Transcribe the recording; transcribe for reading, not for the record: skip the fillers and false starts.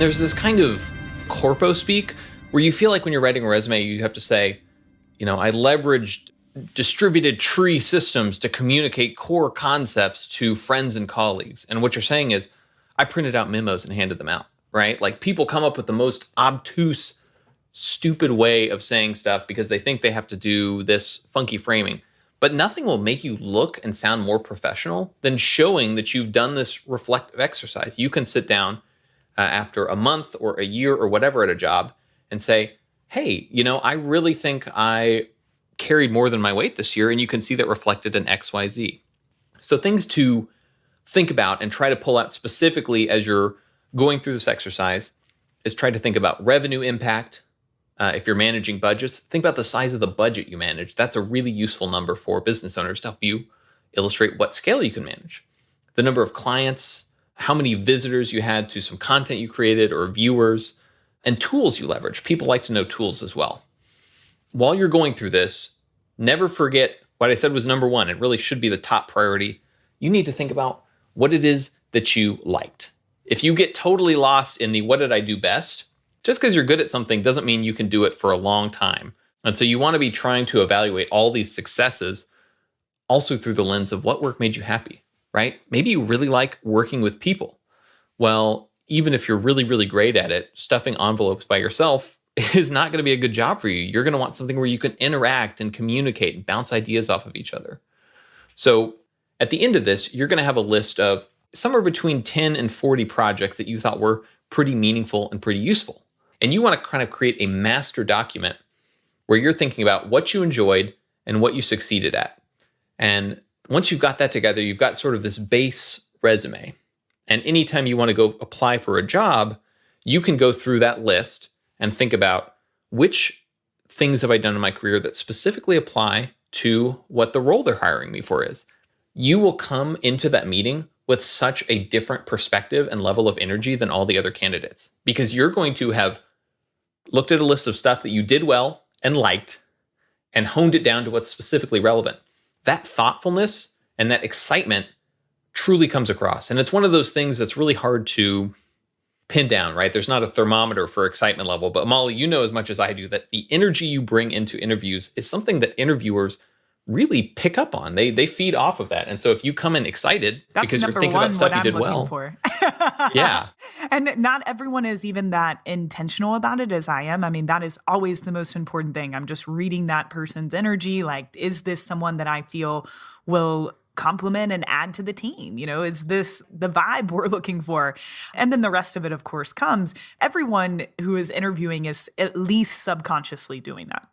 There's this kind of corpo speak where you feel like when you're writing a resume, you have to say, I leveraged distributed tree systems to communicate core concepts to friends and colleagues. And what you're saying is, I printed out memos and handed them out, right? Like people come up with the most obtuse, stupid way of saying stuff because they think they have to do this funky framing. But nothing will make you look and sound more professional than showing that you've done this reflective exercise. You can sit down after a month or a year or whatever at a job and say, hey, I really think I carried more than my weight this year, and you can see that reflected in XYZ. So things to think about and try to pull out specifically as you're going through this exercise is try to think about revenue impact. If you're managing budgets, think about the size of the budget you manage. That's a really useful number for business owners to help you illustrate what scale you can manage. The number of clients, how many visitors you had to some content you created or viewers, and tools you leverage. People like to know tools as well. While you're going through this, never forget what I said was number one. It really should be the top priority. You need to think about what it is that you liked. If you get totally lost in the what did I do best, just because you're good at something doesn't mean you can do it for a long time. And so you want to be trying to evaluate all these successes also through the lens of what work made you happy, right? Maybe you really like working with people. Well, even if you're really, really great at it, stuffing envelopes by yourself is not going to be a good job for you. You're going to want something where you can interact and communicate and bounce ideas off of each other. So at the end of this, you're going to have a list of somewhere between 10 and 40 projects that you thought were pretty meaningful and pretty useful. And you want to kind of create a master document where you're thinking about what you enjoyed and what you succeeded at. And once you've got that together, you've got sort of this base resume. And anytime you want to go apply for a job, you can go through that list and think about which things have I done in my career that specifically apply to what the role they're hiring me for is. You will come into that meeting with such a different perspective and level of energy than all the other candidates, because you're going to have looked at a list of stuff that you did well and liked and honed it down to what's specifically relevant. That thoughtfulness and that excitement truly comes across. And it's one of those things that's really hard to pin down, right? There's not a thermometer for excitement level, but Molly, you know as much as I do that the energy you bring into interviews is something that interviewers really pick up on. They feed off of that. And so if you come in excited That's because you're number thinking one, about stuff what you I'm did well. for. Yeah. And not everyone is even that intentional about it as I am. I mean, that is always the most important thing. I'm just reading that person's energy. Like, is this someone that I feel will complement and add to the team? Is this the vibe we're looking for? And then the rest of it, of course, comes. Everyone who is interviewing is at least subconsciously doing that.